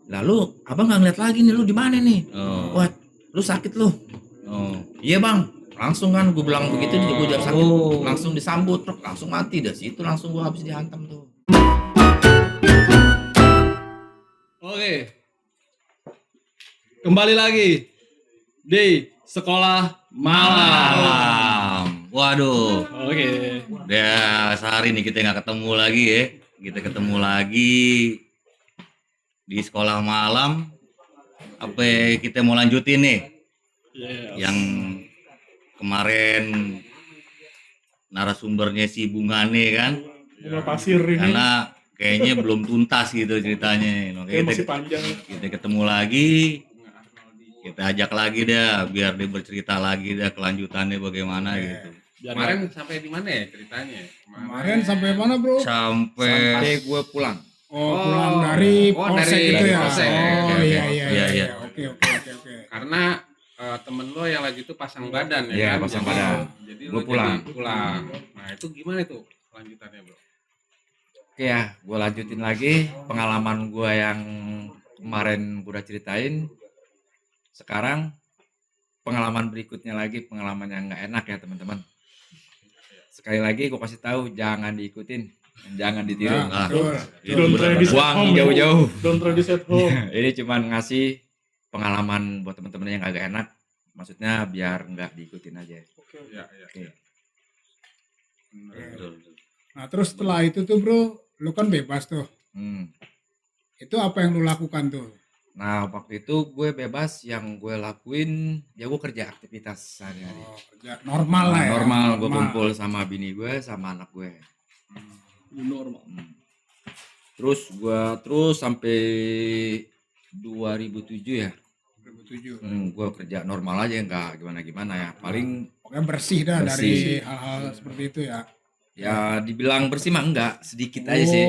Lalu abang nggak ngeliat lagi nih, lu di mana nih? Wah, lu sakit lu. Iya bang, langsung kan gue bilang begitu, gue jam sakit langsung disambut, truk langsung mati. Dari situ langsung gue habis dihantam tuh. Oke, kembali lagi di sekolah malam. Waduh, Oke, udah sehari nih kita nggak ketemu lagi ya. Kita ketemu lagi di sekolah malam. Apa kita mau lanjutin nih? Yang kemarin narasumbernya si Bungane kan? Bunga pasir ini Karena kayaknya belum tuntas gitu ceritanya. kayak masih panjang. Kita ketemu lagi, kita ajak lagi dah biar dia bercerita lagi dah kelanjutannya bagaimana gitu. Kemarin sampai di mana ya ceritanya? Kemarin sampai mana bro? Sampai gue pulang. Pulang dari polsek dari gitu ya? polsek. Oh Oke, iya. oke. Oke. Karena temen lo yang lagi itu pasang badan ya Iya, kan? pasang Jadi- badan. Jadi Gua lo pulang. jadi pulang. Nah itu gimana tuh lanjutannya bro? Oke ya, gue lanjutin lagi pengalaman gue yang kemarin gue udah ceritain. Sekarang pengalaman berikutnya lagi, pengalaman yang nggak enak ya teman-teman. Sekali lagi gue kasih tahu, jangan diikutin, jangan ditiru. Nah, Don't try this at Buang home. jauh-jauh. Don't try this at home. Ini cuman ngasih pengalaman buat teman-teman yang agak enak. Maksudnya biar nggak diikutin aja. Iya, iya. Oke. Nah terus setelah itu tuh bro, lu kan bebas tuh. Hmm. Itu apa yang lu lakukan tuh? Nah waktu itu gue bebas, yang gue lakuin ya gue kerja aktivitas sehari-hari. Kerja normal lah ya. Normal, gue kumpul sama bini gue, sama anak gue. normal. Terus sampai 2007 ya. 2007. Gue kerja normal aja, nggak gimana-gimana ya. Paling Pokoknya bersih dah Bersih. dari hal-hal seperti itu ya. ya dibilang bersih mah enggak, sedikit aja sih.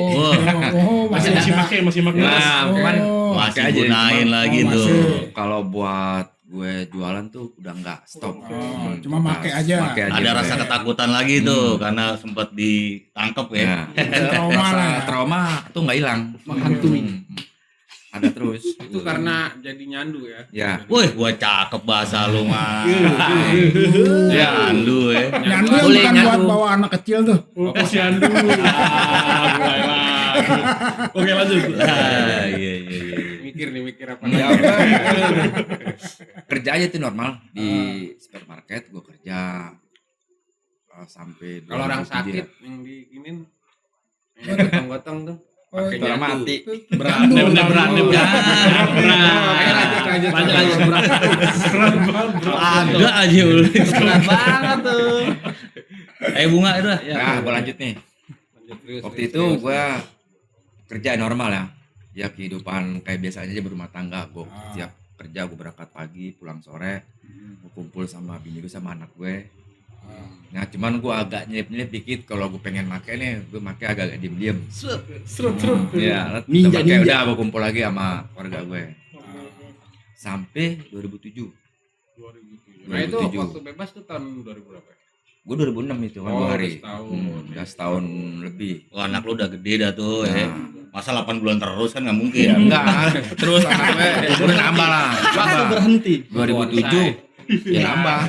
Masih Masih make. Nah, cuman masih pakai aja. gunain Cuman lagi masih. tuh. kalau buat gue jualan tuh udah enggak stop. Cuma make aja. Pakai aja Ada gue. rasa ketakutan lagi tuh karena sempat ditangkap ya. Ya. Trauma Rasa lah ya. trauma tuh nggak hilang. Menghantui. Ada terus. Itu karena jadi nyandu ya? Ya. Woi, gua cakep bahasa lu mah. Nyandu ya. Nyandu yang Boleh bukan nyandu. buat bawa anak kecil tuh. Oh, kasihan dulu. Mulai lagi. Oke lanjut. Iya. Mikir apa? Ya, kerja aja tuh normal di supermarket gue kerja sampai Kalau orang 2007 sakit ya. yang diginin yang gotong-gotong tuh pakai Itu orang nyandu. mati. Berat nih. Ada aja lu. Berat banget tuh. Bunga itu lah. Nah, gue lanjut nih. Waktu itu gue kerja normal ya. Ya kehidupan kayak biasa aja berumah tangga. Gue tiap kerja gue berangkat pagi, pulang sore. Gue kumpul sama bini gue sama anak gue. Nah cuman gue agak nyelip-nyelip dikit kalau gue pengen make nih, gue make agak diem-diem. Serut. Iya, Ninja. udah gue kumpul lagi sama keluarga gue. Sampai 2007. Nah itu 2007. waktu bebas tuh tahun 2000 berapa? Gue 2006 itu kan 2 hari. Udah setahun lebih. Wah, anak lu udah gede dah tuh ya. Nah, Masa 8 bulan terus kan nggak mungkin. ya enggak. Terus anak gue udah nambah lah. Waktu berhenti. 2007 ya nambah.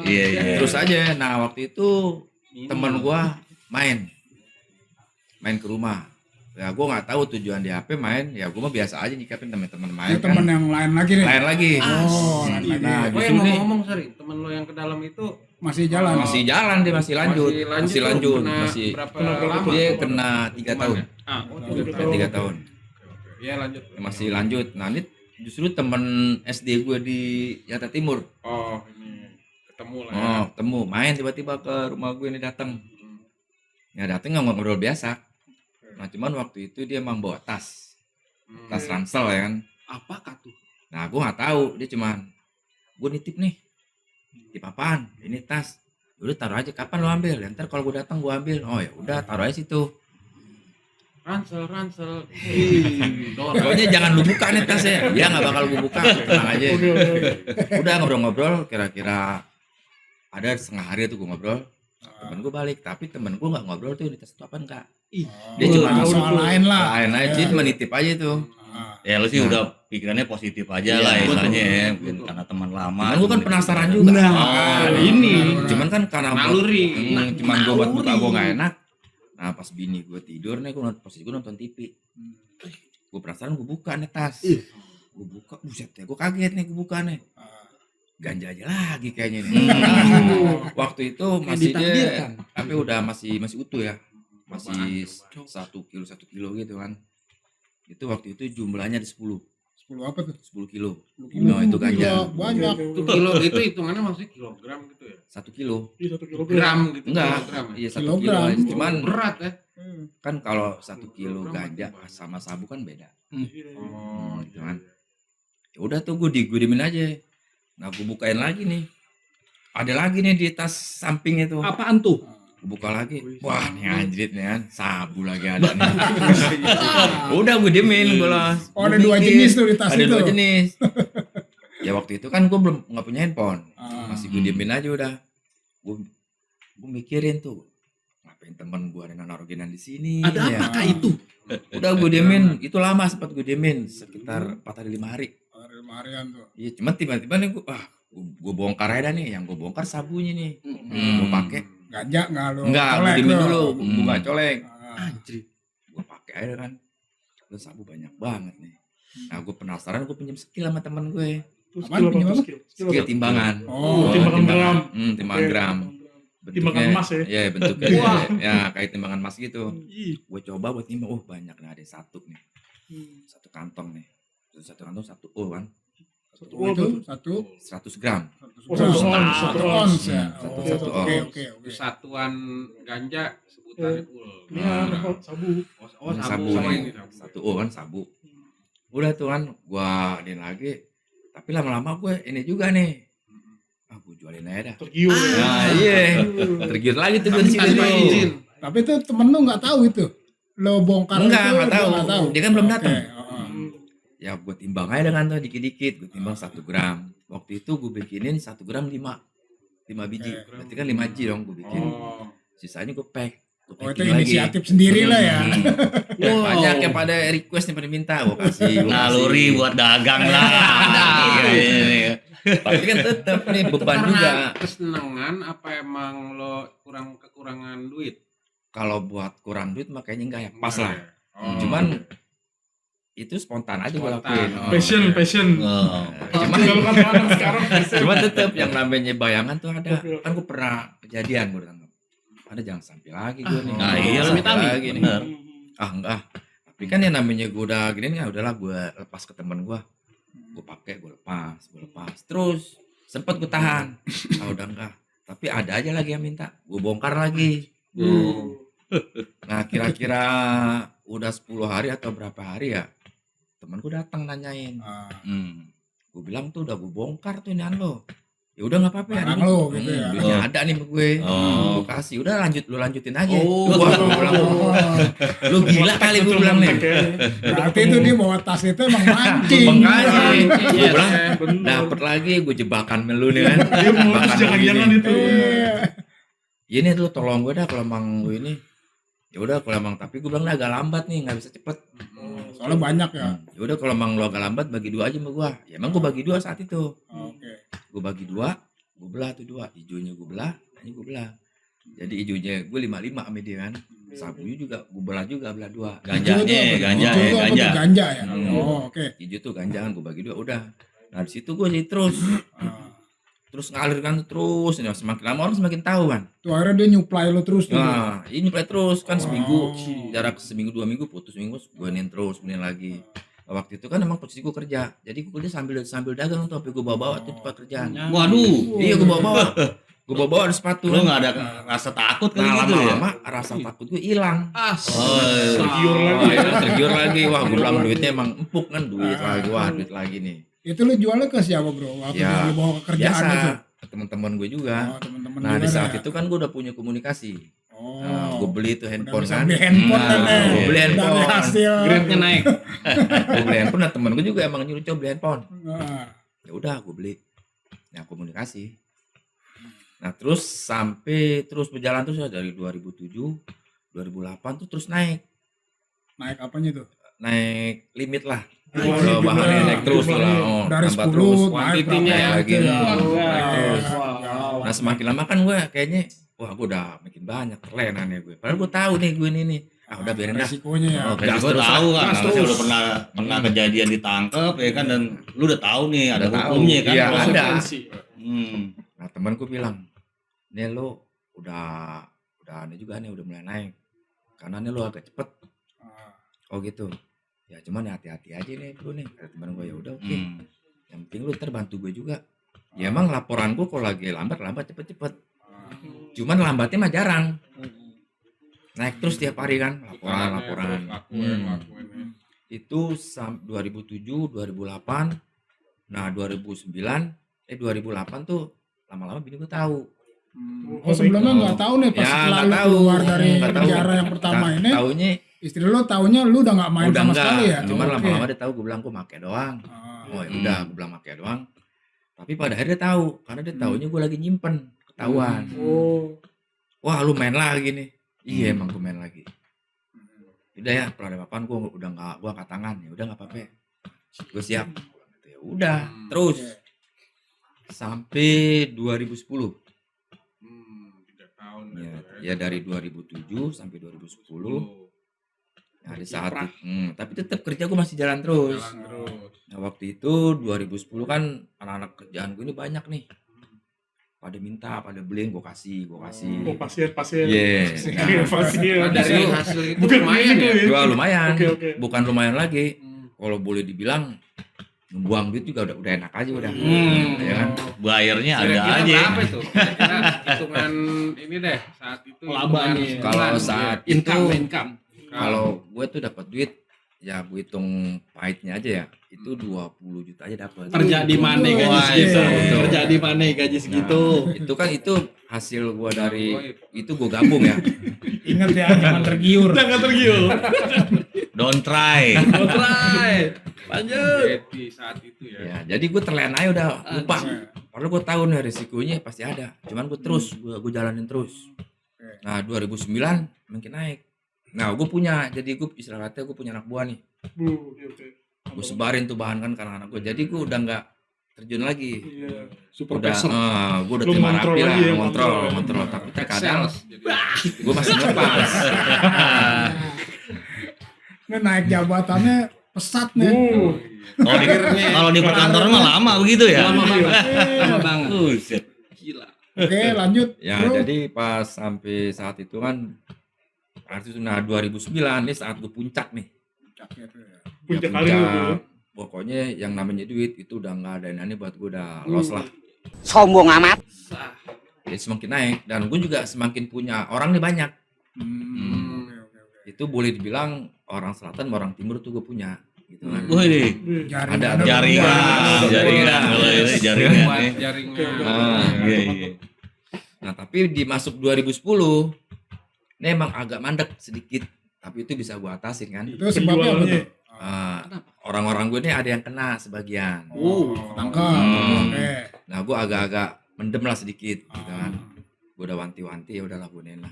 Iya. Terus aja. Nah waktu itu teman gue main ke rumah. Ya gue nggak tahu tujuan dia apa main. Ya gue mah biasa aja nyikapin teman-teman main Ini teman kan. yang lain lagi nih. Lain lagi. Oh, lain lagi. Nah, Oh justru yang nih ngomong-ngomong sorry, temen lo yang ke dalam itu Masih jalan. masih jalan dia masih lanjut. kena Masih berapa Kena berapa lama? dia kena 3 tahun. Ah, Kena 3 tahun. Iya lanjut. Masih lanjut. Nah ini justru temen SD gue di Jakarta Timur. Oh ini ketemu lah ya. Oh, ketemu main tiba-tiba ke rumah gue ini datang. Ya datang nggak ngobrol biasa. Nah cuman waktu itu dia emang bawa tas ransel ya kan. Apakah tuh? Nah gue nggak tahu, dia cuman gue nitip nih. Nitip apaan? Ini tas. Udah taruh aja, kapan lo ambil? Ya, ntar kalau gue datang gue ambil. Oh ya udah taruh aja situ. Ransel. Pokoknya jangan lu buka nih tasnya. Dia nggak bakal gue buka, tenang aja. Udah ngobrol-ngobrol, kira-kira ada setengah hari tuh gue ngobrol. Temen gue balik, tapi temen gue nggak ngobrol tuh di tas itu apa enggak. Dia cuma soal lain lah. lain aja, dia cuma nitip aja tuh. Ya lu sih Nah. udah pikirannya positif aja Iya, lah betul, istilahnya ya, betul, mungkin betul. karena teman lama. Cuman gue kan penasaran juga. Nah, ini. Cuman kan karena Naluri. cuman gue buat muka gue nggak enak. Nah pas bini gue tidur nih, posisi gue nonton TV. Gue penasaran, gue buka nih tas. Gue buka, buset ya, gue kaget nih, gue buka nih. Ganja aja lagi kayaknya nih. Waktu itu masih ditakdirkan. tapi udah masih utuh ya, masih 1 kilo gitu kan. Itu waktu itu jumlahnya di 10 apa tuh? 10 kilo. 10 kilo. No, itu ganja. Gila, banyak. Itu kilo itu hitungannya maksudnya kilogram gitu ya? 1 kilo. Iya 1 kilogram. Gram gitu. Enggak, Kilogram ya? iya 1 kilo. Kilogram. aja. Cuman Berat ya? kan kalau 1 kilo ganja sama sabu kan beda. Oh, Gitu kan. Ya udah tuh gue diemin aja. Nah gue bukain lagi nih. Ada lagi nih di tas samping itu. Apaan tuh? Gue buka lagi. Wah nih anjrit nih kan. Sabu lagi ada nih. Udah gue diemin gue lah. Oh, ada 2 jenis tuh di tas Ada itu. 2 jenis. Ya waktu itu kan gue belum nggak punya handphone. Masih gue diemin aja udah. Gue mikirin tuh. Ngapain temen gue ada naruh-genan di sini. Ada ya. apakah itu? Udah gue diemin. Itu lama sempat gue diemin. Sekitar 4 hari 5 hari. Harian tuh. Iya, cuman tiba-tiba nih gue bongkar aja dah nih. Yang gue bongkar sabunya nih. Gue pakai. Ganja nggak lo? Enggak, gue colek diemin lo? dulu. Gue gak colek. Ah. Anjir. Gue pakai aja kan. Terus sabu banyak banget nih. Nah gue penasaran, gue pinjam skill sama temen gue. Terus Apaan, pinjam apa? Skill timbangan. Oh, timbangan gram. Timbangan Oke. gram. Timbangan emas ya? Iya bentuknya. Wah. Ya kayak timbangan emas gitu. Ih. Gue coba buat timbang. Oh banyak nih, ada 1 nih. 1 kantong nih. Terus 1 kantong 1 kan. Oh, itu 100 gram. Oh, 1 ons. 1 ons ya. Satu- Oh, satu Oke, ons. oke, itu oke. satuan ganja sebutannya pul. Ini apa? Sabu. Oh, Sabu sabu nih. ini sabu. 1 kan sabu. Udah tuh kan gua ini lagi. Tapi lama-lama gue ini juga nih. Gue jualin aja dah. Tergiur ya. Nah iya. Tergiur lagi tuh gue di sini Tanpa tuh. izin. Tapi itu temen lu nggak tahu itu. Lo bongkar Enggak, itu, nggak dia tahu. nggak tahu. Dia kan belum datang. Oke, oh. Ya gue timbang aja dengan tuh dikit-dikit. Gue timbang 1 gram. Waktu itu gue bikinin 1 gram 5 biji. Berarti kan 5 biji dong gue bikin. Oh. Sisanya gue pack. Gue Oh, itu packing lagi. inisiatif sendiri lah ya. Wow. Banyak yang pada request yang pada minta. Gue kasih. gua Naluri kasih. buat dagang lah. Iya. Tapi kan tetap nih beban Karena juga. kesenangan apa emang lo kekurangan duit? Kalau buat kurang duit makanya enggak ya. Pas lah. Oh. Cuman itu spontan aja gue Spontan. lakuin. Oh. Passion. Oh. Cuman Tinggal kadang sekarang. Cuman tetap yang namanya bayangan tuh ada. Kan gue pernah kejadian gue tangkap. Ada jangan sampai lagi gue nih. Nah, iya Jangan lah, sampai lagi nih. bener. Enggak. Tapi kan yang namanya gue udah gini ya udahlah gue lepas ke temen gue. Gue pakai, gue lepas. Terus sempet gue tahan. Udah enggak. Tapi ada aja lagi yang minta. Gue bongkar lagi. Nah kira-kira udah 10 hari atau berapa hari ya. Temen gue datang nanyain. Ah, Gue bilang tuh udah gue bongkar tuh inian lo. Ya udah nggak apa-apa ya. Barang duit. lo gitu ya. Duitnya Oh. ada nih sama gue. Oh. Gue kasih. Udah lanjutin aja. Oh. Wah, gue bilang, Oh, lu gila kali gue bilang nih. berarti itu dia bawa tas itu emang mancing. Makanya gue bilang Bener. dapet lagi gue jebakan melu nih kan. Dia modus Jebakan jangan-jangan begini. itu. Iya. Ini tuh tolong gue dah kalau emang lu ini. Ya udah kalau emang tapi gue bilang agak lambat nih nggak bisa cepet. Soalnya banyak ya. Ya udah kalau emang lu agak lambat bagi 2 aja sama gue. Ya emang gue bagi 2 saat itu. Oke. Gue bagi 2, gue belah tuh 2, hijaunya gue belah, ini gue belah. Jadi hijaunya gue 5-5 sama dia kan. Sabunya juga gue belah 2. Ganjanya, ganja Hijau ya, tuh apa ganja. tuh? Ganja ya. Hmm. Oh, oke. Hijau tuh ganjangan gue bagi 2 udah. Nah di situ gue jadi terus ngalir kan terus. Nah, semakin lama orang semakin tahu kan. Tuh akhirnya dia nyuplai lo terus tuh. Nah ini mulai terus kan seminggu, Oh. jarak seminggu 2 minggu putus seminggu gue nin terus kemudian lagi. Waktu itu kan emang posisi gue kerja, jadi gue kerja sambil dagang tuh, tapi gue bawa tuh tempat kerjaan. Waduh. Iya gue bawa ada sepatu. Lu nggak ada rasa takut kali Nah gitu ya? lama-lama rasa takut gue hilang. Oh, iya. Tergiur lagi. Tergiur lagi. Wah gue bilang duitnya emang empuk kan duit lagi. Wah duit lagi nih. Itu lo jualnya ke siapa bro? Waktu Ya, lo bawa ke kerjaan Biasa itu. ke teman-teman gue juga. Oh, teman-teman Nah di juga saat ya. itu kan gue udah punya komunikasi. Oh. Nah, gue beli tuh Udah handphone bisa kan. beli handphone Nah, kan ya. gue beli Dari handphone. hasil. Grade-nya naik. Gue beli handphone. Nah temen gue juga emang nyuruh coba beli handphone. Nah, Ya udah gue beli. Nah komunikasi. Nah terus sampai terus berjalan terus ya dari 2007, 2008 tuh terus naik naik apanya tuh? limit lah. Kalau bahannya naik terus lah, Dari tambah 10 terus. naik Kuantitinya berapa ya, lagi. gitu ya. Naik Wah, terus. wah. Nah semakin lama kan gue kayaknya, wah gue udah makin banyak terlenannya gue. Padahal gue tahu nih gue ini nih. Ah udah biarin dah. Resikonya ya. Oh, kan Gas gue terus tahu lah. kan, Gas karena saya terus. udah pernah kejadian ditangkap ya kan, dan lu udah tahu nih ada Udah tahu. hukumnya kan. Iya, Kalau- ada. Konsekuensi. Hmm. Nah temanku bilang, nih lo udah aneh juga nih, udah mulai naik. Karena nih lo agak cepet. Oh gitu. Ya cuman hati-hati aja nih bro nih. Kata teman gue, ya udah oke. Hmm. Yang penting lu ntar bantu gue juga. Ya emang laporanku kalau lagi lambat cepet-cepet. Cuman lambatnya mah jarang. Naik terus tiap hari kan laporan. Lakuin. Itu 2007, 2008. Nah 2008 tuh lama-lama bini gue tahu. Oh sebelumnya nggak tahu nih pas Ya, setelah nggak lu tahu. keluar dari Nggak tahu. penjara yang pertama ini, Taunya istri lu taunya lu udah nggak main udah sama enggak. sekali ya. Cuman Oke. lama-lama dia tahu, gue bilang gue make doang. Oh ya udah, gue bilang make doang. Tapi pada akhirnya dia tahu, karena dia taunya gue lagi nyimpen, ketahuan. Oh. Wah lu main lagi nih. Iya emang gue main lagi. Udah ya, peradaban gue udah nggak, gue angkat tangan ya udah nggak apa-apa. Gue siap. Ya udah, terus sampai 2010. 3 tahun Ya, itu ya dari 2007 sampai 2010. Nah, di saat tapi tetap kerja gue masih jalan terus. Jalan terus. Nah, waktu itu 2010 kan anak-anak kerjaan gue ini banyak nih. Pada minta, pada beliin, gue kasih. Oh, pasien. Yes. Iya, pasien. Nah, dari hasil itu Bukan lumayan gitu ya. ya. Gua lumayan. Oke. Bukan lumayan lagi. Kalau boleh dibilang buang duit juga udah enak aja udah. Ya kan? Bayarnya ada Kira-kira aja. berapa itu? Kira-kira hitungan ini deh saat itu. Laba hitungan nih. Kalau bulan, saat ya. Income. Kalau gue tuh dapat duit, ya gue hitung pahitnya aja ya, itu 20 juta aja dapat. Kerja di mana gaji Wah, segitu? itu. Kerja di mana gaji segitu? Itu hasil gue dari itu gue gabung ya. Ingat ya, jangan tergiur. Jangan tergiur. Don't try. Try. Lanjut. Happy saat itu ya. Ya, jadi gue terlena aja udah lupa. Padahal gue tahu nih risikonya pasti ada. Cuman gue terus, gue jalanin terus. Nah 2009 makin naik. Nah gue punya, jadi gue istilahnya gue punya anak buah nih. Oke. Gue sebarin tuh bahan kan karena anak gue. Jadi gue udah nggak terjun lagi. Iya. Udah, Supervisor. gue udah Lu terima ngontrol rapi lah, lagi ya, ngontrol. ngontrol. Tapi terkadang Sales. Jadi gue masih ngepas. Ini naik jabatannya pesat nih. Kalau di perkantoran mah lama begitu ya. Lama banget. Lama banget. Buset. Gila. Oke lanjut. Ya Bro. jadi pas sampai saat itu kan, nah 2009 nih saat gue puncak nih. Puncak Ya, kali lu, Bro. Pokoknya yang namanya duit itu udah nggak ada ini buat gue, udah loss lah. Sombong amat. Jadi semakin naik dan gue juga semakin punya orang nih banyak. Itu boleh dibilang orang selatan sama orang timur tuh gue punya gitu kan. Wih, Ada jaringan kalau ini jaringan buat nih. jaringan. Iya. Nah tapi di masuk 2010 ini emang agak mandek sedikit, tapi itu bisa gue atasin kan. Itu sebabnya apa tuh? Orang-orang gue ini ada yang kena sebagian. Tangkap. Oke. Nah gue agak-agak mendem lah sedikit gitu kan. Gue udah wanti-wanti, ya udahlah gunain lah.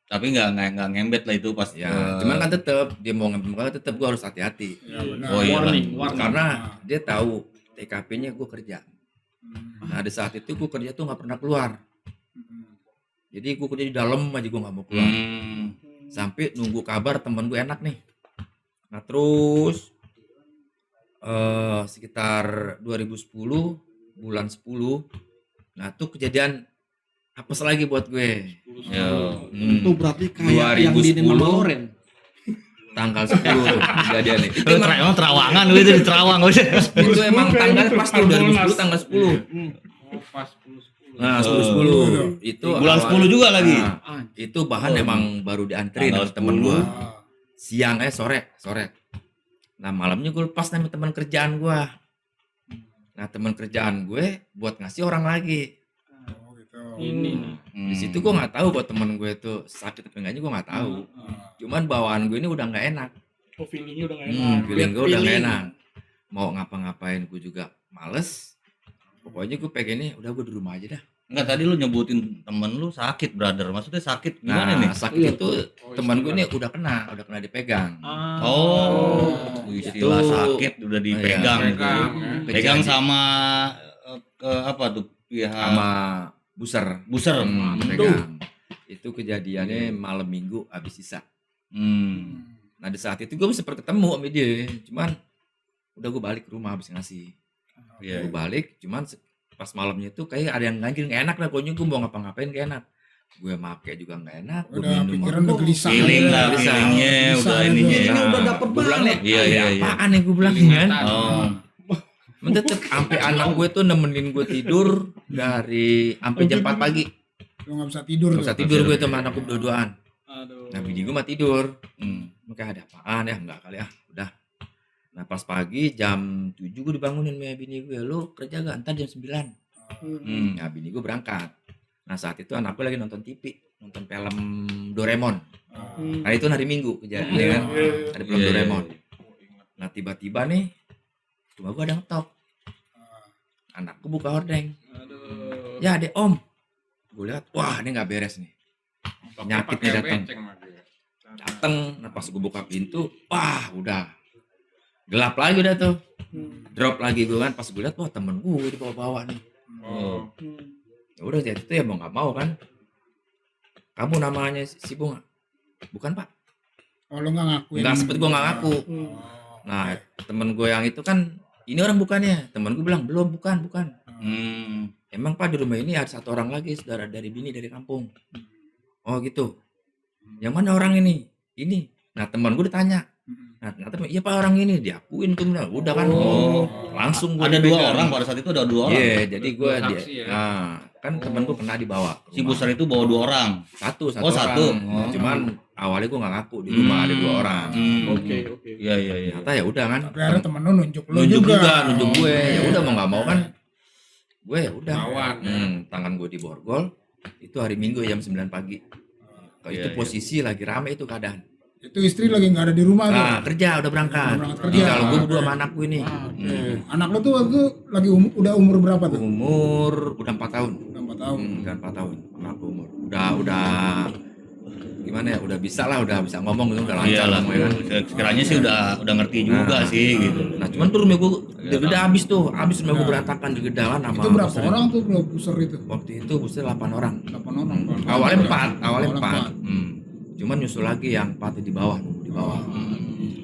Tapi nggak ngembet lah itu pas. Ya, cuman kan tetep dia mau ngambil tetep gue harus hati-hati. Ya benar. Oh iya. Warning. Karena dia tahu TKP-nya gue kerja. Nah di saat itu gue kerja tuh nggak pernah keluar. Jadi gue kerja di dalam aja, gue nggak mau keluar. Sampai nunggu kabar temen gue enak nih. Nah terus sekitar 2010 bulan 10, nah tuh kejadian apes lagi buat gue. Itu berarti kayak yang di 2010. Mama Loren. Tanggal 10 tuh kejadian itu. Lu emang Terawangan lu itu di Terawang gak sih? Itu emang tanggal pas tuh 2010 tanggal 10. Oh, pas 10. Nah 10 itu Bulan awal- 10 juga lagi. Nah, itu bahan emang baru dianterin Tanggal sama temen 10. gue. Siang sore. Nah malamnya gue lepas sama teman kerjaan gue. Nah teman kerjaan gue buat ngasih orang lagi. Oh, gitu. Ini. Di situ gue nggak tahu buat temen gue tuh sakit apa enggaknya gue nggak tahu. Cuman bawaan gue ini udah nggak enak. Oh, feelingnya udah gak enak. Feeling gue udah nggak Feeling. enak. Mau ngapa-ngapain gue juga males. Pokoknya gue pengennya udah gue di rumah aja dah. Enggak, tadi lu nyebutin temen lu sakit, brother. Maksudnya sakit gimana Nah, nih? sakit itu teman gue ini udah kena dipegang. Oh, Itu- istilah sakit udah dipegang Iya, gitu. pegang, Pegang Kejadian sama apa tuh? Pihak sama buser. buser. Pegang. Itu kejadiannya malam minggu habis sisa. Hmm. Nah di saat itu gue sempat ketemu sama dia, cuman udah gue balik ke rumah habis ngasih. Iya. Gue balik, cuman pas malamnya itu kayak ada yang ganjil nggak enak lah, pokoknya gue mau ngapa-ngapain gak enak. Gue make juga nggak enak, gue Udah minum pikiran mabuk. udah gelisah. Feeling lah, Gelisah. feelingnya Gelisah udah itu. ininya. Ini udah dapet Gue bilang nih, banget. Iya, iya, iya. apaan nih gue bilang Feeling kan. atas. Oh. Tetep sampai anak gue tuh nemenin gue tidur dari sampai jam 4 pagi. Lu nggak bisa tidur. Gak usah tuh. tidur gue tuh sama anak gue berdua-duaan. Aduh. Nah bini gue mah tidur. Hmm. Makanya ada apaan ya, enggak kali ya, udah. Nah pas pagi jam 7 gue dibangunin sama bini gue, lu kerja gak? Ntar jam 9. Hmm. Nah bini gue berangkat. Nah saat itu anak gue lagi nonton TV, nonton film Doraemon. Nah itu hari Minggu kejadian kan, ada film Iya, iya, Doraemon. iya. Nah tiba-tiba nih, rumah gue ada ngetok. Anakku buka hordeng. Aduh. Ya adek om. Gue lihat, wah ini nggak beres nih. Penyakit nih datang. Dateng, nah pas gue buka pintu, wah udah gelap lagi udah tuh. Drop lagi gue kan, pas gue lihat, wah temen gue di bawah-bawah nih. Oh. Ya udah jadi itu ya mau nggak mau kan. Kamu namanya si Bunga? Bukan pak. Oh, lu nggak ngakuin. Nggak sempet gue nggak ngaku. Nah temen gue yang itu kan, ini orang bukannya. Temen gue bilang belum, bukan. Hmm. Emang pak di rumah ini ada satu orang lagi, saudara dari bini dari kampung. Oh gitu. Yang mana orang ini? Ini. Nah teman gue ditanya. Nah ternyata iya pak orang ini, diakuin tuh. Nah, udah kan. Oh. Langsung gue Ada dua orang pada saat itu, ada dua orang. Iya, jadi gue Dua dia. saksi ya? Nah, kan temen gue pernah dibawa. ke Si rumah. buser itu bawa dua orang. Satu Oh, satu. orang. Oh. Cuman awalnya gue nggak ngaku di rumah ada dua orang. Oke. Iya, iya, iya. Ternyata ya udah kan. Tapi akhirnya temen lu nunjuk lu Nunjuk juga. juga, nunjuk gue. Ya udah mau nggak mau kan. Gue ya udah. Lawan. Tangan gue diborgol. Itu hari Minggu jam 9 pagi. Kalau Iya, itu iya. posisi lagi rame itu keadaan. Itu istri lagi nggak ada di rumah tuh. Nah, kerja udah berangkat. Udah berangkat kerja. Tinggal gue berdua sama anak gue nih. Anak lu tuh waktu itu lagi udah umur berapa tuh? Umur udah 4 tahun. Udah 4 tahun. Udah 4 tahun. Anak gue umur. Udah gimana ya? Udah bisa lah, udah bisa ngomong gitu, udah lancar Iyalah, ngomongnya kan. sekiranya sih udah ngerti juga sih gitu. Nah, cuman tuh rumah gue digeda habis tuh. Habis rumah gue berantakan digedakan sama Itu berapa buser. orang tuh bro buser itu? Waktu itu buser 8 orang. 8 orang. Awalnya 4, awalnya Awalnya 4. Cuman nyusul lagi yang 4 di bawah, nunggu di bawah.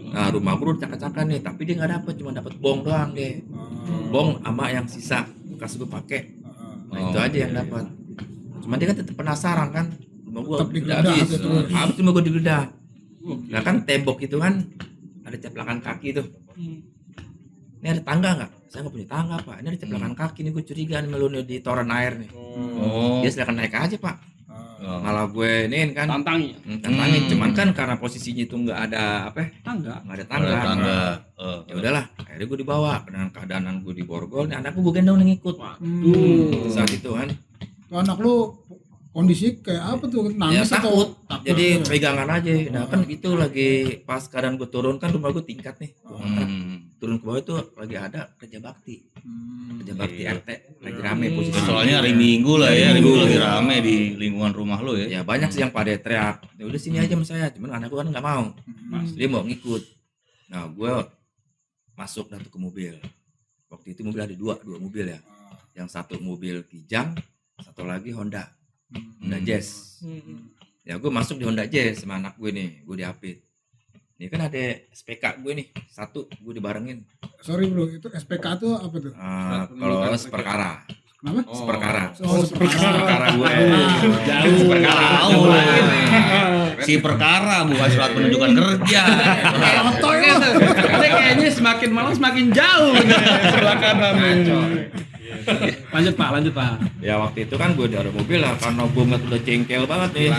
Nah, rumah gue udah cakar-cakar nih, tapi dia nggak dapet, cuma dapet bong doang deh. Bong sama yang sisa bekas gue pakai. Nah, itu aja yang dapat. Cuman dia kan tetap penasaran kan. Rumah gue Tetap udah digeledah habis. gitu. Habis rumah gue digeledah. Nah kan tembok itu kan ada ceplakan kaki tuh. Ini ada tangga nggak? Saya nggak punya tangga pak. Ini ada ceplakan kaki nih, gue curiga nih melulu di toren air nih. Oh. Dia silakan naik aja pak. Oh. Malah gue iniin kan. Tantangi. Tantangin. Cuman kan karena posisinya itu nggak ada apa? Tangga. Nggak ada Ada tangga. tangga. Oh. Ya udahlah. Akhirnya gue dibawa dengan keadaan gue diborgol. Nih anakku gue gendong nih ngikut. Saat itu kan. Tuh anak lu kondisi kayak apa tuh? Ya Nangis takut. atau Jadi tuh? pegangan aja. Nah kan itu lagi pas keadaan gue turun kan rumah gue tingkat nih. Gua ngontrak. Turun ke bawah itu lagi ada kerja bakti. Kerja bakti Iya. RT lagi rame posisi. Soalnya hari Minggu lah ya, hari Minggu lagi rame di lingkungan rumah lu ya. Ya banyak sih yang pada teriak. Ya udah sini aja sama saya. Cuman anak gue kan nggak mau. Dia mau ngikut. Nah gue masuk dah tuh ke mobil. Waktu itu mobil ada dua mobil ya. Yang satu mobil Kijang, satu lagi Honda Jazz. Ya gue masuk di Honda Jazz sama anak gue nih, gue diapit. Ini kan ada SPK gue nih, satu gue dibarengin. Sorry bro, itu SPK tuh apa tuh? Kalau seperkara, Kenapa? seperkara, Oh, seperkara gue. Jauh Perkara. tahu lah ini. Si perkara bukan surat penunjukan kerja. Ini kayaknya semakin malam semakin jauh sebelah kanan. Lanjut pak. Ya waktu itu kan gue di mobil lah, karena gue ngeliat udah jengkel banget nih.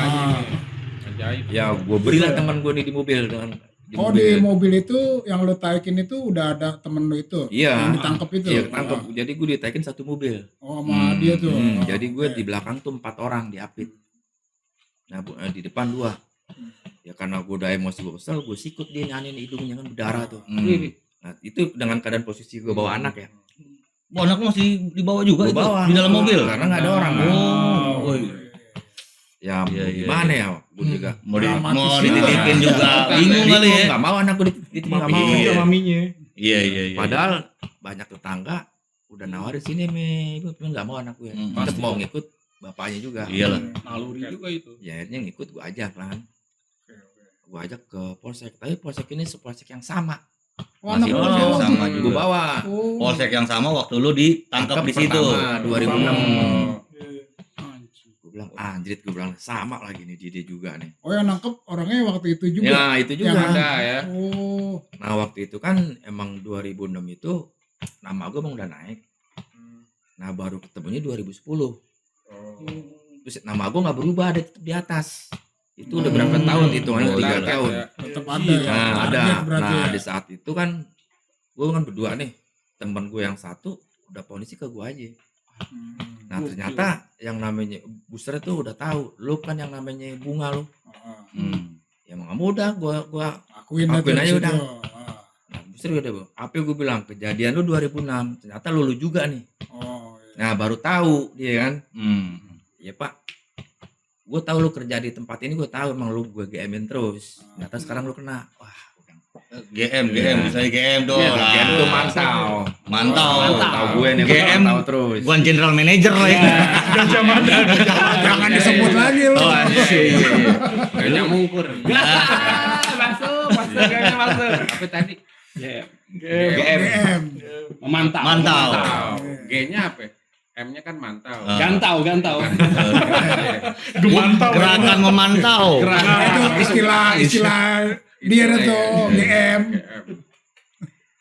Ajaib. Ya gue berilah teman gue nih di mobil dengan. Oh di mobil itu yang lu taikin itu udah ada temen lu itu? Iya. Yang ditangkap itu? Iya ketangkep. Jadi gue ditaikin satu mobil. Oh sama dia tuh? Oh, Jadi gue oke. di belakang tuh 4 orang diapit. Nah di depan 2. Ya karena gue udah emosi gue kesel, gue sikut dia nyanin hidungnya kan berdarah tuh. Nah itu dengan keadaan posisi gue bawa anak ya. anak lu masih dibawa juga Gua itu bawa di dalam mobil. karena nggak ada orang kan. Oh, woi. Ya Iya, iya, gimana ya, gue juga. Mau Dramatis dititipin juga. juga bingung kali ya. Nggak mau anakku dititipin, nggak mau. Iya. maminya. Iya iya iya. Padahal banyak tetangga udah nawarin sini ibu, tapi nggak mau anakku ya. Tetap mau ngikut bapaknya juga. Iyalah. Naluri juga itu. Ya akhirnya ngikut gue ajak kan. Gue ajak ke polsek, tapi polsek ini polsek yang sama. Oh, Masih anak polsek lu sama tuh. Gue juga. bawa. Oh. Polsek yang sama waktu lu ditangkap di situ. Pertama, 2006. Anjing. Gue bilang anjrit, gue bilang sama lagi nih dia juga nih. Oh, yang nangkep orangnya waktu itu juga. Ya itu juga. Yang Ada ya. Oh. Nah waktu itu kan emang 2006 itu nama gue emang udah naik. Nah baru ketemunya 2010. Terus nama gue nggak berubah, ada tetap di atas. Itu udah berapa tahun hitungannya, Oh, 3 ada, tahun. ya. Tetap ada ya. Nah ada. Target berarti Nah ya. di saat itu kan gue kan berdua nih, temen gue yang satu udah polisi ke gue aja. Nah ternyata yang namanya Buster itu udah tahu, lu kan yang namanya Bunga lu. Hmm. Ya emang udah gue Akuin Akuin aja di udah. situ. Nah, Buster udah apa gue bilang kejadian lu 2006, ternyata lu juga nih. Oh, iya. Nah baru tahu dia kan, Hmm. ya Pak, gue tahu lu kerja di tempat ini, gue tahu emang lu gue GM-in terus. Ternyata sekarang lu kena. Wah, GM Iya. bisa GM dong. ya, lah. GM tuh mantau. Mantau. Tahu gue nih, GM tahu terus. Bukan general manager lah ya. Jangan disebut lagi lu. Oh, iya. Kayaknya mungkur. Masuk, kayaknya masuk. Apa tadi? GM. GM. Memantau. Mantau. Mantau. G-nya apa? M-nya kan mantau. Ah. Gantau. Gemantau. Gerakan memantau. Nah, itu istilah dia itu GM.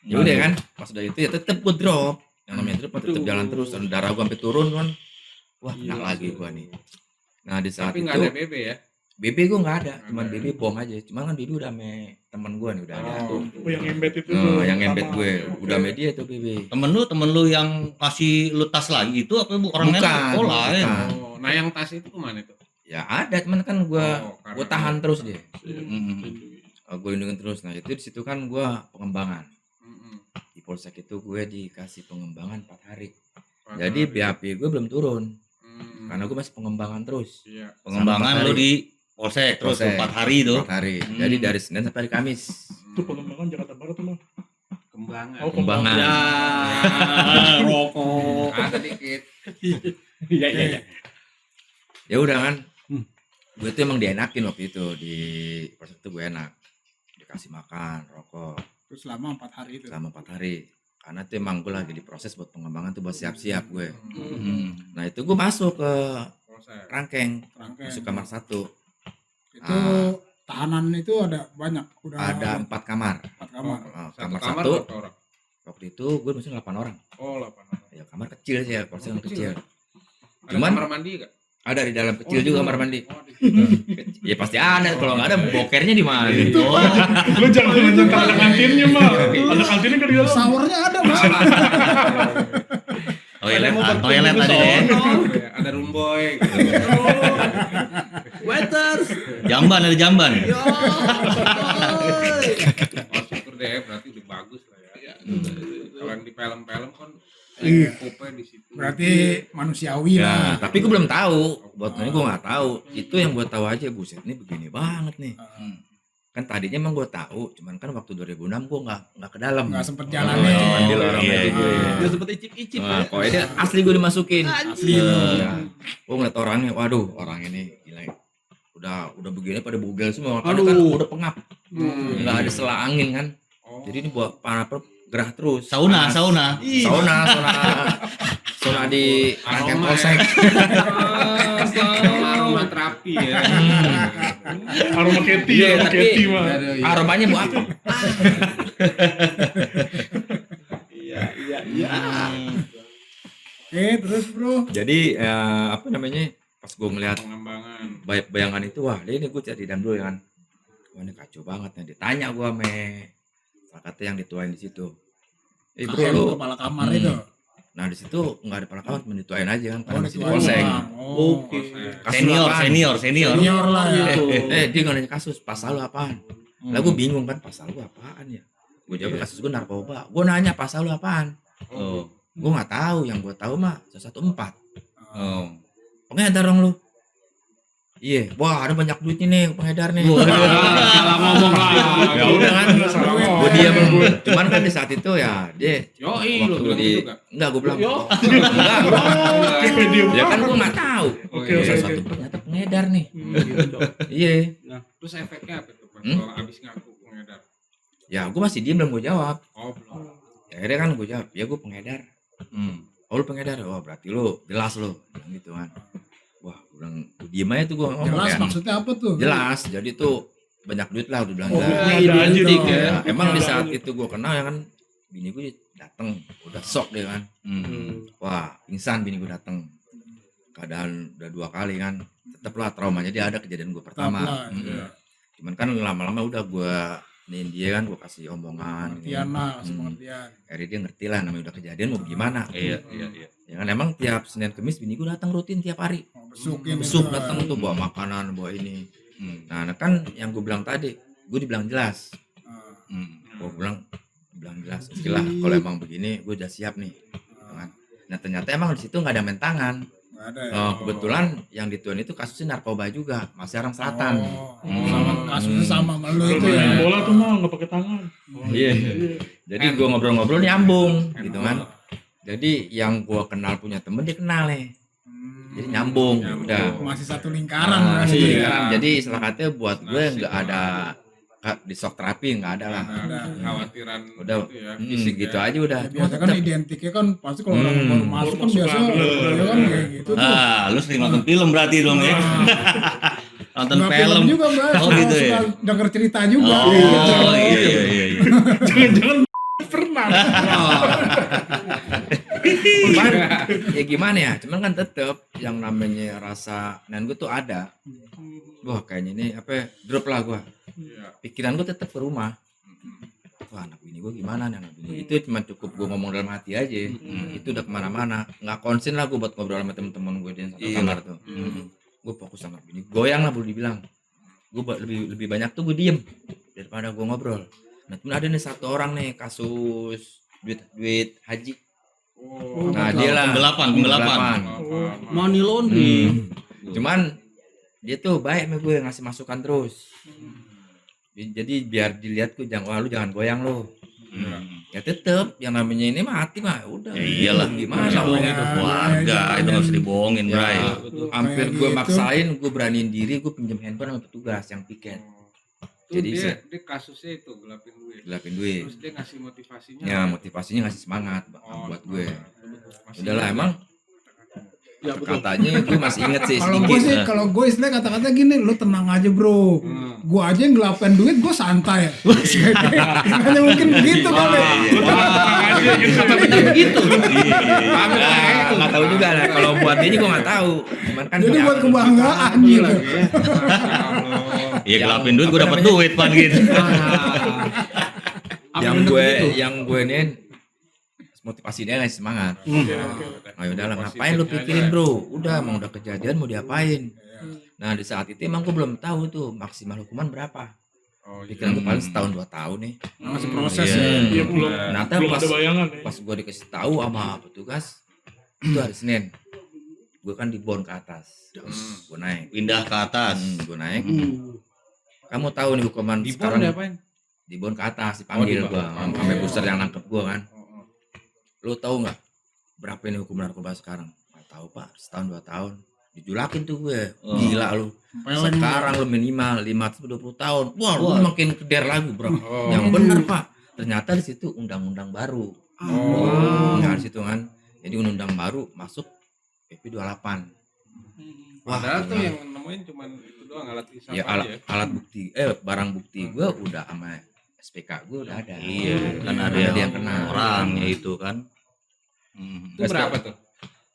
Ya udah kan, pas udah itu ya tetep gue drop. Yang namanya drop tetep jalan terus, dan darah gue sampai turun kan. Wah, kena lagi gue nih. Nah di saat Tapi itu nggak ada BB ya? BB gue nggak ada, cuman BB bom aja. Cuman kan BB udah sama temen gue nih udah ada. Oh. Oh, yang embed itu. Nah, tuh, yang embed sama. gue udah media tuh BB. Temen lu yang kasih lu tas lagi itu apa bu orang Bukan, sekolah ya? bukan. Oh, nah yang tas itu kemana itu? Ya ada, cuman kan gue Karena gue tahan terus dia. Hmm. Gue lindungin terus. Nah itu di situ kan gue pengembangan. Mm-mm. Di polsek itu gue dikasih pengembangan 4 hari. Empat Jadi hari. BAP gue belum turun Mm. karena gue masih pengembangan terus. Iya. Pengembangan Sama lu 4 hari. di Polsek terus Polsek. 4 hari itu. 4 hari. Hmm. Jadi dari Senin sampai hari Kamis. Itu pengembangan Jakarta Barat tuh mah. Kembangan. Oh, Pengembangan. Ya, rokok. Ada dikit. Iya. Ya udah kan. Gue tuh emang dienakin waktu itu di polsek itu gue enak. Dikasih makan, rokok Terus selama 4 hari itu. selama 4 hari. Karena tuh emang gue lagi diproses buat pengembangan tuh buat siap-siap gue. Hmm. Nah itu gue masuk ke Polsek. rangkeng, Rangkaian. masuk kamar 1. Itu tahanan itu ada banyak. Udah Ada 4 kamar. 4 kamar. Satu Kamar kamar 1 berapa orang? waktu itu gue masih 8 orang. Oh, 8 orang. Ya kamar kecil sih ya, polsek yang kecil. Ada Cuman- kamar mandi enggak? Ada di dalam kecil juga kamar mandi. Oh, di situ. Ya pasti ada, kalau nggak ada bokernya di mana? Oh, Lu jangan nunjuk ke ada kantinnya mah. Ada kantinnya kan di dalam. Sawernya ada mas. Toilet tadi deh. Ada room boy. Gitu. Waiters. Jamban ada jamban. Oh, syukur deh, berarti udah bagus lah ya. Kalau yang di film-film kan Iya. kopnya di situ. Berarti manusiawi ya, lah. tapi gue belum tahu. Buat ini gue nggak tahu. Itu yang gue tahu aja, buset ini begini banget nih. Kan tadinya emang gue tahu, cuman kan waktu 2006 gue nggak ke dalam. Nggak sempet Oh, jalan cuman ya. di lorong Iya, aja gue. Dia sempet icip-icip. Wah, pokoknya dia asli gue dimasukin. Asli. Gue ngeliat orangnya, waduh orang ini gila. Udah begini pada bugel semua. Karena kan Aduh. udah pengap, nggak ada selang angin kan. Oh. Jadi ini buat para gerah terus. Sauna, Panas. sauna. Sauna di rangkaian Aroma polsek. Aroma terapi ya. Aroma keti Iya, ya, aroma tapi- keti mah. Aromanya buat apa? Iya. Oke terus bro. Jadi apa namanya? Pas gue ngeliat Pengembangan. bayangan itu, wah ini gue cari dan dulu kan. Wah ini kacau banget nih. Ditanya gue sama salah kata yang dituain di situ. Bro Kayak lu. kepala kamar itu. Nah di situ nggak ada pelakuan, cuma dituain aja kan. Karena Oh, masih di dituain polsek. doang. Oh. Oke. Kasus Senior, apaan? senior. Senior lah ya. Dia nggak nanya kasus, pasal lu apaan? Lah gue bingung kan, pasal lu apaan ya? Gue jawab kasus gue narkoba. Gue nanya pasal lu apaan? Oh. Gue nggak tahu, yang gue tahu mah 114. Oh. Pengedar dong lu. Iya, wah ada banyak duitnya nih pengedar nih. Salah ngomong lah. Ya udah kan, gue diam. Cuman kan di saat itu ya dia Yoi, lu waktu bilang di gitu gak? enggak gue bilang Yo. enggak ya kan gue nggak tahu. Oke, Ya, oke, satu oke. ternyata pengedar nih. Gitu. Iya, Terus efeknya apa tuh Pak? Hmm? Kalau abis ngaku pengedar? ya gue masih diem belum gue jawab. Oh belum. Ya, akhirnya kan gue jawab, ya gue pengedar. Oh lu pengedar, oh berarti lu jelas lu, bilang gitu kan. Wah, gue bilang gue diem aja tuh gue ngomong. Jelas ya. maksudnya apa tuh? Jelas, jadi tuh banyak duit lah udah bilang Oh, jelas. Ada aja dik ya. Ya, emang di saat itu gue kenal ya kan, bini gue dateng, udah shock dia kan. Wah, pingsan bini gue dateng. Keadaan udah 2 kali kan, tetep lah traumanya dia ada kejadian gue pertama. Tetap lah, iya. Cuman kan lama-lama udah gue nih dia kan gue kasih omongan. Pengertian lah, kasih Hmm. pengertian. Akhirnya dia ngerti lah namanya udah kejadian mau gimana. Iya. Ya kan emang tiap Senin Kemis bini gue datang rutin tiap hari. Mau besukin Besuk itu, datang tuh bawa makanan, bawa ini. Nah kan yang gue bilang tadi, gue dibilang jelas. Gue bilang jelas. Oke lah, kalau emang begini gue udah siap nih. Gitu kan. Nah ternyata emang di situ nggak ada main tangan. Nggak ada ya. Oh, kebetulan yang dituan itu kasusnya narkoba juga, Masih Arang Selatan. Oh, sama kasusnya sama sama lu Kalau itu ya. main bola tuh mah nggak pakai tangan. Iya. Jadi gue ngobrol-ngobrol nyambung, gitu kan. Jadi yang gue kenal punya temen dia kenal nih. Jadi nyambung, ya udah. Masih satu lingkaran Ah, berarti. satu iya. lingkaran. Jadi istilah katanya buat gue Nasib nggak ada di shock terapi nggak ada lah. Karena kekhawatiran Udah, gitu ya, gitu aja udah. Ya, biasa kan identiknya kan pasti kalau orang baru masuk kan Baru masuk biasa lagi. ya kan kayak gitu tuh. Ah, lu sering nonton film berarti dong ya? Nonton Nggak film. juga Mbak. Oh, gitu ya? Suka denger cerita juga. Oh, iya. Jangan-jangan pernah. Cuman ya gimana ya, cuman kan tetep yang namanya rasa nen gue tuh ada. Wah kayaknya ini apa ya, drop lah gue. Iya. Pikiran gue tetep ke rumah. Wah anak bini gue gimana nih anak bini. Itu cuma cukup gue ngomong dalam hati aja. Itu udah kemana-mana. Nggak konsen lah gue buat ngobrol sama temen-temen gue di satu Iya. kamar tuh. Gue fokus sama bini. Goyang lah boleh dibilang. Gue lebih banyak tuh gue diem daripada gue ngobrol. Nah cuman ada nih satu orang nih kasus duit haji. Oh, Nah dia lah penggelapan. Money laundering. Cuman dia tuh baik sama gue ngasih masukan terus. Jadi biar dilihat gue jangan lu jangan goyang lu. Ya tetep yang namanya ini mati mah udah. Ya iyalah, Gimana masa mau bohong itu? keluarga itu nggak bisa dibohongin, Ya, Bray. hampir Kayak gue gitu. maksain gue beraniin diri gue pinjam handphone sama petugas yang piket Tuh Jadi dia kasusnya itu gelapin duit. gelapin duit. Terus dia ngasih motivasinya. Ya motivasinya ngasih semangat buat gue. Masih Udahlah ingat emang Ya betul. katanya gue masih inget sih Kalau gue sedikit. sih, kalau gue istilah kata-kata gini, lu tenang aja bro. Gue aja yang gelapin duit, gue santai. Hanya mungkin begitu kali. Gitu. Nggak tahu juga lah. Kalau buat dia gue nggak tahu. Cuman kan Jadi punya- buat kebanggaan gitu. Iya gelapin duit gue dapet duit pan gitu. yang gue nih motivasi dia ngasih semangat. Ayo udahlah ngapain lu pikirin bro? Udah emang udah kejadian mau diapain? Nah di saat itu emang gue belum tahu tuh maksimal hukuman berapa. Pikiran gue paling setahun 2 tahun nih. Masih proses Iya. ya. Iya belum. Ternyata Belum pas ada bayangan ya. pas gue dikasih tahu sama petugas itu hari Senin. Gue kan di bon ke atas. Gue naik. Pindah ke atas. Gue naik. Kamu tahu nih hukuman Di sekarang bawah diapain? di bon ke atas dipanggil Oh, di gue bawah. sampai booster yang nangkep gue kan. Lu tahu nggak berapa ini hukuman narkoba sekarang? Nggak tahu pak, setahun 2 tahun. Dijulakin tuh gue, gila lu. Sekarang lu minimal 520 tahun. Wah, lu makin keder lagi bro. Yang bener pak. Ternyata di situ undang-undang baru. Nah di situ kan. Jadi undang-undang baru masuk PP 28. Padahal tuh yang nemuin cuman itu doang alat hisap Ya aja. alat bukti, barang bukti gue udah sama SPK gue udah ada. Iya, kan ada Dia yang kena. orangnya itu kan. Itu berapa tuh?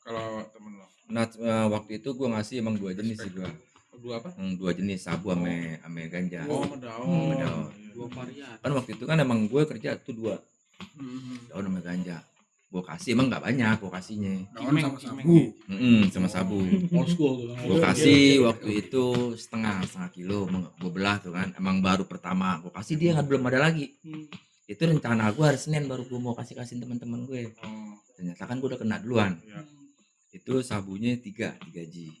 Kalau temen lo? Nah waktu itu gue ngasih emang 2 jenis sih gue. Dua apa? 2 jenis sabu sama ganja. Oh, daun. daun. Dua varian. Kan waktu itu kan emang gue kerja tuh 2 daun sama ganja. Gue kasih emang nggak banyak gue kasihnya. Daun sama sabu. Sama sabu. Old school tuh. Gue kasih waktu itu setengah kilo gue belah tuh kan. Emang baru pertama gue kasih dia nggak belum ada lagi. Itu rencana gue hari Senin baru gue mau kasih teman-teman gue. ternyata kan gue udah kena duluan. Iya. Itu sabunya 3G.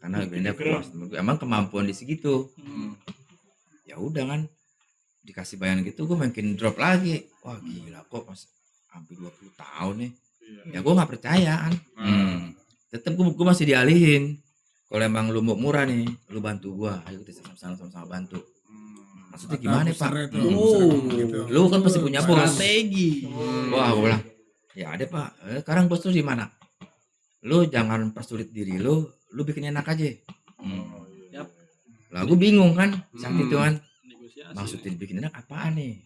Karena beda puas temen gue. Emang kemampuan di segitu. Ya udah kan, dikasih bayangan gitu gue makin drop lagi. Wah gila kok mas hampir 20 tahun nih. Ya gue nggak percaya kan. Tetep gue masih dialihin. Kalau emang lu mau murah nih, lu bantu gue. Ayo kita sama-sama bantu. Maksudnya gimana Pak? Gitu. Lu kan pasti punya bos. Strategi. Wah gue bilang, ya ada Pak. Sekarang bos tuh di mana? Lu jangan persulit diri lu bikin enak aja. Yap. Lah gue bingung kan saat itu kan. Negosiasi. Maksudnya dibikin enak apaan nih?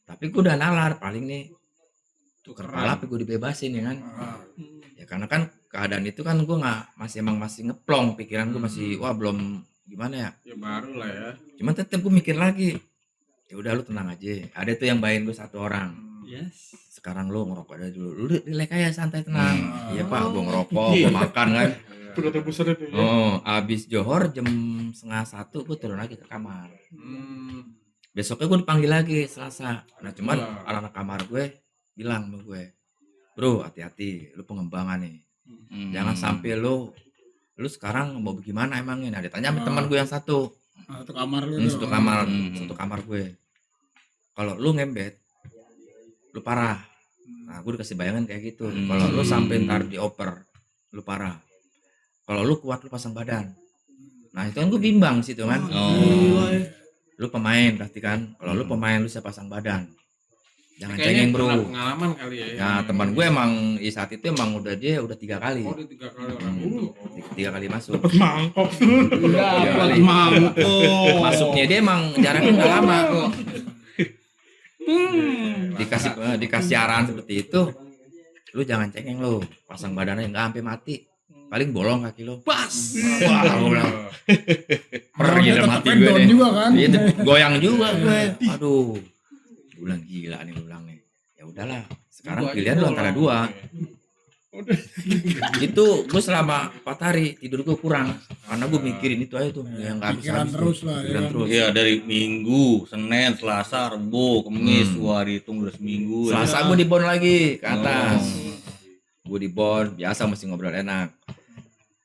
Tapi gue udah nalar paling nih tuker kepala apa gue dibebasin ya kan. Ya karena kan keadaan itu kan gue nggak masih ngeplong pikiran gue masih wah belum gimana ya. Ya baru lah ya. Cuman tetep gue mikir lagi. Ya udah lu tenang aja. Ada tuh yang bayain gue 1 orang. Yes. Sekarang lu ngerokok aja dulu. Lu relax aja santai tenang. Iya Pak, gue ngerokok, gue makan kan. Udah tebusan itu ya. Oh, abis johor jam 12:30 gue turun lagi ke kamar. Besoknya gue dipanggil lagi Selasa. Nah cuman anak-anak kamar gue bilang sama gue, bro hati-hati, lu pengembangan nih. Jangan sampai lu sekarang mau bagaimana emangnya. Nah ditanya sama teman gue yang satu. Satu kamar lu tuh. Satu kamar gue. Kalau lu ngembet, lu parah. Nah gue dikasih bayangan kayak gitu. Kalau lu sampai ntar dioper, lu parah. Kalau lu kuat, lu pasang badan. Nah itu kan gue bimbang situ kan. Lu pemain berarti kan. Kalau lu pemain, lu bisa pasang badan. Jangan cengeng bro. Pengalaman kali ya. Nah teman gue emang saat itu emang udah 3 kali. Oh, udah 3 kali orang itu. 3 kali masuk. Dapat mangkok tuh. Dapat mangkok. Masuknya dia emang jaraknya nggak lama kok. Dikasih arahan seperti itu, lu jangan cengeng lu, pasang badannya nggak sampai mati, paling bolong kaki lu. Pas. Wah, gue bilang, pergi dalam hati gue down nih. juga kan. Iya, goyang juga gue. Aduh, gue bilang gila nih, gue bilang nih. Ya udahlah, sekarang pilihan lu antara 2. Itu gue selama 4 hari tidur gue kurang karena gue mikirin itu aja tuh yang nggak Pikiran habis terus lah, pikiran ya. terus. Iya dari Minggu, Senin, Selasa, Rebo, Kamis, wah dihitung udah seminggu. Selasa gue dibon lagi ke atas. Gue dibon, biasa mesti ngobrol enak.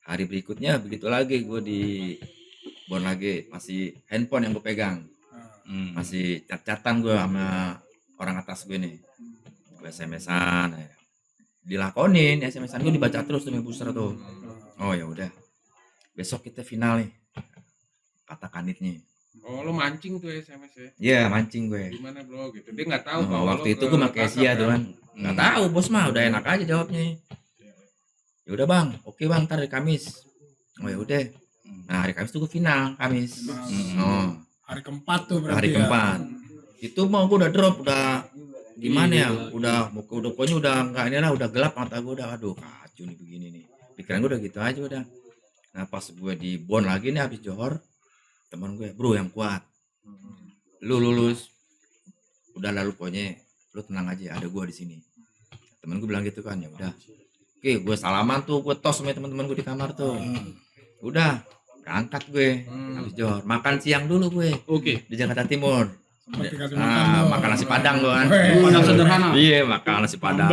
Hari berikutnya begitu lagi gue di bon lagi, masih handphone yang gue pegang. Masih chat-chatan gue sama orang atas gue nih. Gue SMS-an ya. Dilakonin SMS-an gue dibaca terus tuh booster tuh. Oh ya udah. Besok kita final nih. Kata kanitnya. Oh, lo mancing tuh SMS ya. Iya, mancing gue. Gimana bro gitu. Dia enggak tahu Oh, bahwa waktu lo itu ke gue pakai tangkap Asia tuh kan. Enggak tahu bos mah udah enak aja jawabnya. Ya udah Bang, oke Bang, ntar hari Kamis. Oh ya udah. Nah, hari Kamis tuh gue final, Kamis. Oh, Hari keempat tuh berarti. hari ya. keempat. Itu mau gue udah drop, udah gimana ya? Udah pokoknya udah enggak ini lah, udah gelap mata gue udah aduh kacau nih begini nih. Pikiran gue udah gitu aja udah. Nah, pas gue di Bon lagi nih habis johor, teman gue, "Bro, yang kuat. Lu lulus. Udah lalu pokoknya lu tenang aja, ada gue di sini." Temen gue bilang gitu kan, ya udah. Oke, gue salaman tuh, gue tos sama teman-teman gue di kamar tuh. Udah, berangkat gue. Habis johor, makan siang dulu gue Oke. di Jakarta Timur. Sempat dikasih makan tuh. Makan nasi padang tuh kan. Padang sederhana. Iya, makan nasi padang.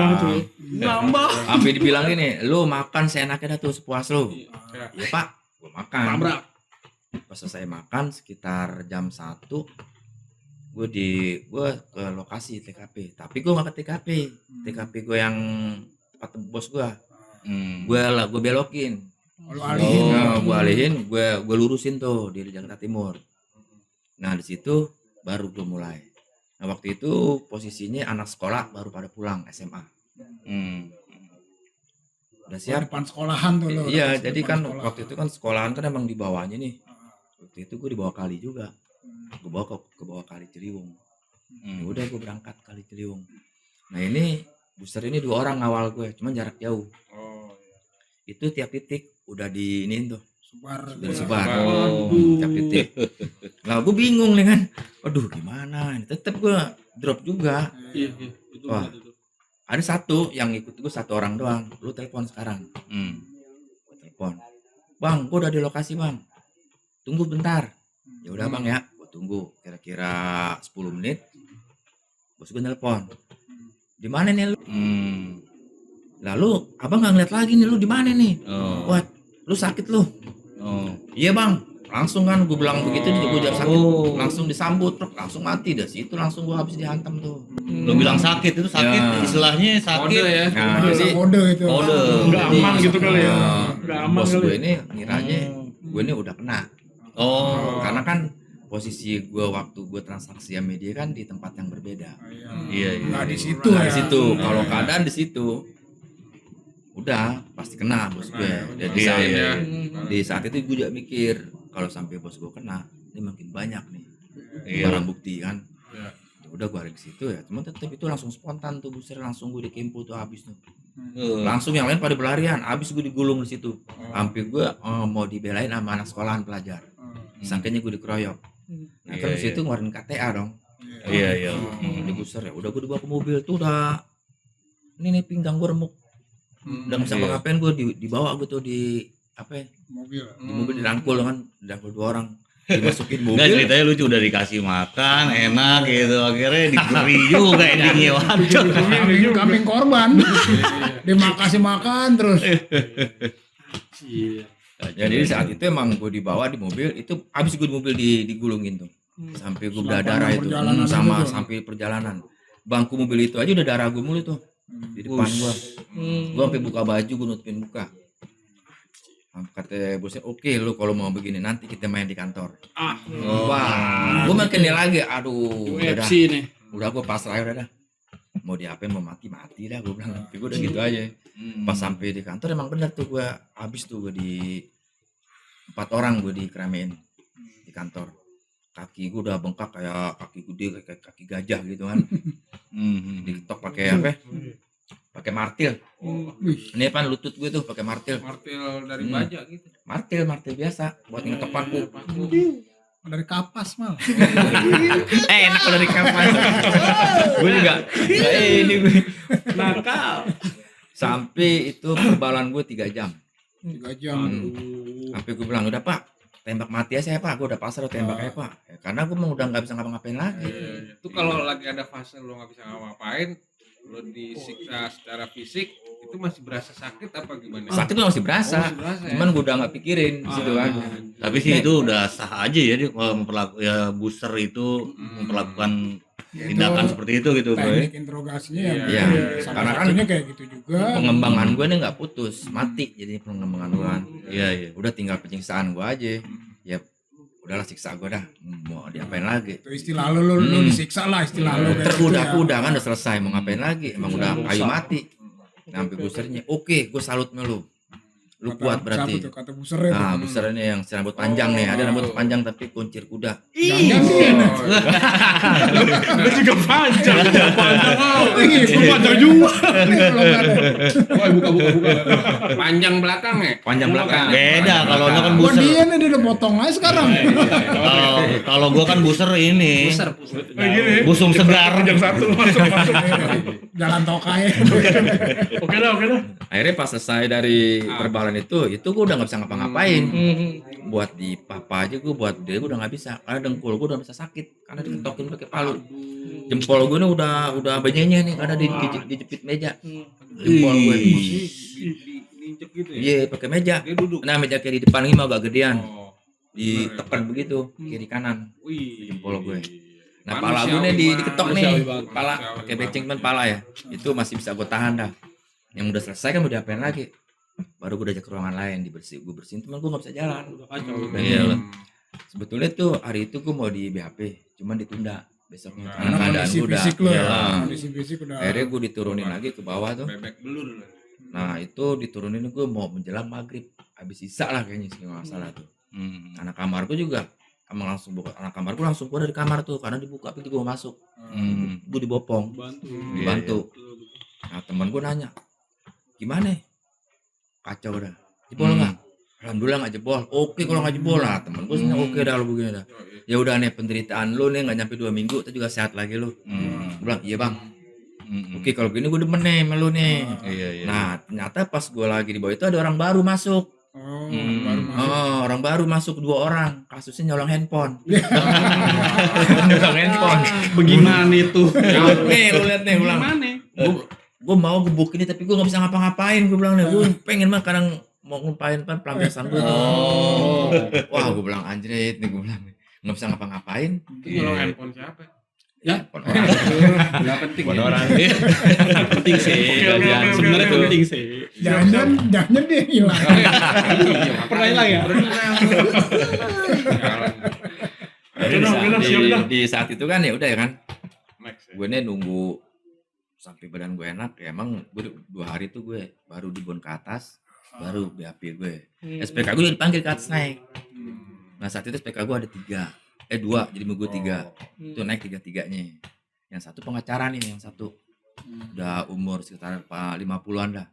Nambah. Sampai dibilang ini, lu makan seenaknya dah tuh sepuas lu. Iya Pak, gue makan. Tabrak. Pas selesai makan sekitar jam 1 gue ke lokasi TKP, tapi gue nggak ke TKP gue yang tempat bos gue belokin. Lu alihin. Gue alihin, gue lurusin tuh di Jakarta Timur. Nah di situ baru gue mulai. Nah waktu itu posisinya anak sekolah baru pada pulang SMA. Udah siap. Depan sekolahan tuh lu. Iya, Depan jadi kan sekolahan. waktu itu kan sekolahan kan emang di bawahnya nih. Waktu itu gue di bawah kali juga. Gue bawa ke bawah kali Ciliwung. Ya udah gue berangkat kali Ciliwung. Nah ini booster ini 2 orang ngawal gue, cuman jarak jauh. Itu tiap titik udah di ini tuh. Udah disebar. Tiap titik. Nah gue bingung nih kan. Aduh gimana? Tetep gue drop juga. Iya. Itu Wah. betul. Ada satu yang ikut gue 1 orang doang. Lu telepon sekarang. Gue telepon. Bang, gue udah di lokasi bang. Tunggu bentar. Ya udah bang ya. Gue tunggu kira-kira 10 menit. Bos gue telepon. Di mana nih lu? Lalu abang nggak ngeliat lagi nih, lu di mana nih? Oh. Wah, lu sakit lu? Oh. Iya bang, langsung kan gue bilang begitu, gue jawab sakit, Oh. langsung disambut, truk langsung mati. Dari situ langsung gue habis dihantam tuh. Lu bilang sakit itu sakit, Ya. istilahnya sakit. Kode ya. Nah, Ada jadi kode itu. Kode. Nggak aman gitu kali ya. eh, Nggak aman bos kali. gue ini ngiranya gue ini udah kena. Oh. Karena kan posisi gue waktu gue transaksi sama dia kan di tempat yang berbeda. Iya, iya. Nggak di situ Nah, ya. di situ kalau keadaan di situ udah pasti kena bos gue. Jadi Iya, saat, iya. di saat itu gue juga mikir kalau sampai bos gue kena, ini makin banyak nih Iya. barang bukti kan. Iya. Ya udah gue lari ke situ ya. Cuman tetap itu langsung spontan tuh, buser langsung gue dikempul tuh habis tuh. Langsung yang lain pada berlarian, habis gue digulung di situ. Hampir gue mau dibelain sama anak sekolahan pelajar. Sangkanya gue dikeroyok. Nah, Iya, terus iya. itu ngeluarin KTA dong. Iya, iya. Di buser ya. Udah gue dibawa ke mobil tuh udah ini nih pinggang gue remuk. Udah nggak bisa Iya. ngapain gue dibawa gue tuh di apa ya, Mobil. di mobil dirangkul kan, dirangkul 2 orang, dimasukin Enggak, mobil. ceritanya lucu, udah dikasih makan enak gitu, akhirnya diberi juga endingnya. Waduh. Kambing korban. Dimakasih makan terus. Iya. Jadi saat itu emang gue dibawa di mobil itu, habis gue di mobil digulungin tuh sampai gue berdarah itu. Perjalanan Sama itu tuh. sampai perjalanan bangku mobil itu aja udah darah gue mulu tuh di depan gue. Gue sampai buka baju, gue nutupin muka. Kata bosnya, oke lu kalau mau begini nanti kita main di kantor. Ah, Wah, gue makin dia lagi, aduh, udah dah, UFC nih. udah gue pasrah udah dah. Mau diapain, mau mati dah, gue bilang. Tapi gue udah gitu aja. Pas sampai di kantor emang bener tuh gue habis tuh gue di 4 orang gue dikeremein di kantor. Kaki gue udah bengkak kayak kaki gede, kayak kaki gajah gitu kan. Diketok pakai apa? Pakai martil. Wih. Ini apa lutut gue tuh pakai martil. Martil dari baja gitu. Martil biasa buat ngetok paku. Dari kapas malah. Enak kalau dari kapan. Gue juga. Ini gue. Nakal. Sampai itu perbalan gue 3 jam. 3 jam. Sampai gue bilang udah pak, tembak mati aja ya pak. Gue udah pasrah tembak aja pak. Ya, karena gue mau udah nggak bisa ngapa-ngapain lagi. Itu kalau lagi ada fase lo nggak bisa ngapa-ngapain, lo disiksa secara fisik, itu masih berasa sakit apa gimana? Sakit tuh masih berasa. Oh, masih berasa ya? Cuman gue udah nggak pikirin di situ kan. Tapi sih itu udah sah aja ya, dia kalau ya booster itu memperlakukan tindakan seperti itu gitu bro. Teknik interogasinya yang Iya. salah Karena kan satunya kayak gitu juga. pengembangan gue nih nggak putus, mati jadi pengembangan gue kan. Iya, iya. Udah tinggal penyiksaan gue aja. Ya udahlah siksa gue dah. Mau diapain lagi? Itu istilah lu disiksa lah istilah lu kayak gitu ya. Udah kan udah selesai, mau ngapain lagi? Emang udah kayu mati. Sampai busernya, oke, gue salut sama lu. Lu kuat berarti. Siapa tuh kata busernya tuh? Nah, busernya yang rambut panjang nih, ada rambut panjang tapi kuncir kuda. Jangan dia. Lu juga panjang. Panjang kau. Iya, Lu panjang juga. Wah, buka. Panjang belakang ya? Panjang belakang. Beda kalau lo kan Gua booster. dia nih dia udah potong aja sekarang. Kalau gua kan booster ini. Kayak gini. Busung segar. Panjang satu masuk. Jalan tokai. Oke dah. Akhirnya pas selesai dari perbalan itu gue udah nggak bisa ngapa-ngapain. Buat di papa aja gue, buat dia gue udah nggak bisa. Karena dengkul gue udah bisa sakit karena diketokin pakai palu. Jempol gue nih udah banyak nih karena dijepit meja. Jempol gue. Diinjek gitu ya? Iya, pakai meja. Dia duduk. Nah, meja kayak di depan ini mah agak gedean. Oh. Ditekan begitu kiri kanan. Wih. Jempol gue. Nah, Manusiawi pala gue nih banget. diketok nih. Manusiawi banget. Pala Manusiawi pakai banget. beceng kan pala ya. Itu masih bisa gue tahan dah. Yang udah selesai kan udah diapain lagi? Baru gue udah ajak ke ruangan lain gue bersihin, teman gue nggak bisa jalan. Iya lah. Sebetulnya tuh hari itu gue mau di BHP, cuman ditunda besoknya. Karena Karena keadaan kondisi gue udah. fisik lu ya. Iya. Kondisi fisik udah. Akhirnya gue diturunin lagi ke bawah tuh. Bebek belur. Nah itu diturunin gue mau menjelang maghrib, habis sisa lah kayaknya sih nggak salah tuh. Anak kamar gue juga emang langsung buka, anak kamar gue langsung keluar dari kamar tuh karena dibuka pintu gue masuk. Gue dibopong, dibantu. Nah teman gue nanya, gimana? Kacau dah. Jebol nggak? Alhamdulillah nggak jebol. Oke kalau nggak jebol lah teman gue sih oke dah lo begini dah. Ya udah nih penderitaan lo nih nggak nyampe 2 minggu, itu juga sehat lagi lo. Gue bilang iya bang. Oke kalau begini gue demen nih sama lo nih. Iya, iya. Nah ternyata pas gue lagi di bawah itu ada orang baru masuk. baru masuk. Oh, orang baru masuk 2 orang. Kasusnya nyolong handphone. Nyolong handphone. Bagaimana itu? Nih lu lihat nih ulang. Gimana? gue mau gebuk ini tapi gue nggak bisa ngapa-ngapain, gue bilang nih, gue pengen mah kadang mau ngupain pelampiasan gue. Wah, gue bilang anjrit nih, gue bilang nggak bisa ngapa-ngapain. Itu nyolong handphone siapa? Handphone orang. Nggak penting. Buat ya? orang. Penting sih. Sebenarnya penting sih. Jangan dia hilang. Pernah hilang ya? Jalan. Di saat itu kan ya udah ya kan, Next, ya. gue nih nunggu sampai badan gue enak. Ya emang gue 2 hari itu gue baru dibon ke atas, baru BAP gue. SPK gue dipanggil ke atas naik. Nah saat itu SPK gue ada 2, jadi gue 3. Itu naik 3-3-nya. Yang satu pengacara nih, yang satu udah umur sekitar 50-an dah.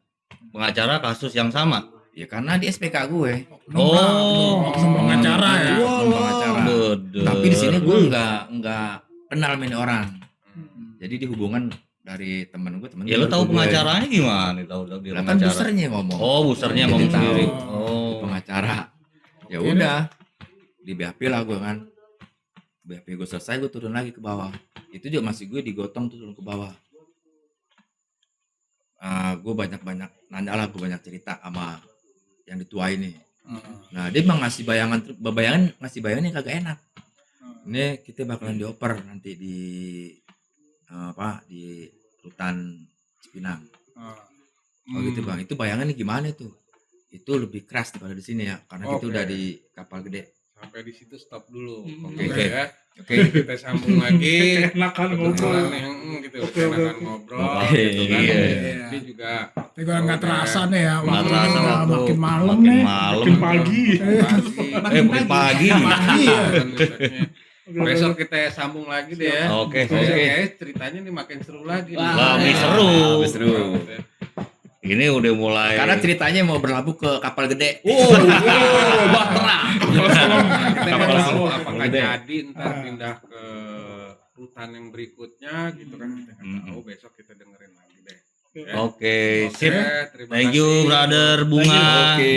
Pengacara kasus yang sama. Ya karena di SPK gue. Oknum pengacara ya. Oknum pengacara. Bodoh. Tapi di sini gue nggak kenal sama ini orang. Jadi di hubungan dari temen gue. Ya lu tahu pengacaranya gimana? Tahu dia Kan pengacara. busernya ngomong. Oh, busernya Jadi ngomong tahu. sendiri. Oh. Pengacara. Ya udah. Di BAP lah gue kan. BAP gue selesai, gue turun lagi ke bawah. Itu juga masih gue digotong tuh turun ke bawah. Gue banyak nanya lah, gue banyak cerita sama yang ditua ini. Nah dia emang ngasih bayangan yang kagak enak. Ini kita bakalan dioper nanti di di Rutan Cipinang. Oh gitu bang, itu bayangannya gimana tuh? Itu lebih keras daripada di sini ya, karena kita Oke. udah di kapal gede. Sampai di situ stop dulu. Oke. Ya. Oke. Kita sambung lagi. Enakan Kebetulan yang gitu, enakan ngobrol gitu kan. Iya. Dia juga Tapi kalau nggak terasa nih ya, Nggak waktu terasa udah waktu makin malam makin nih. malam. Makin pagi. pagi. Makin pagi. Pagi ya. Besok kita sambung lagi deh ya. Oke. Guys, ceritanya nih makin seru lagi. Wah, lebih seru. Lebih seru. Ini udah mulai. Karena ceritanya mau berlabuh ke kapal gede. Bahtera. Kita Kapal nggak tahu seru. apakah jadi ntar pindah ke rutan yang berikutnya gitu kan, kita nggak tahu. Besok kita dengerin lagi deh. Oke, sip. Oke, terima Thank you, kasih. brother Bunga. Oke.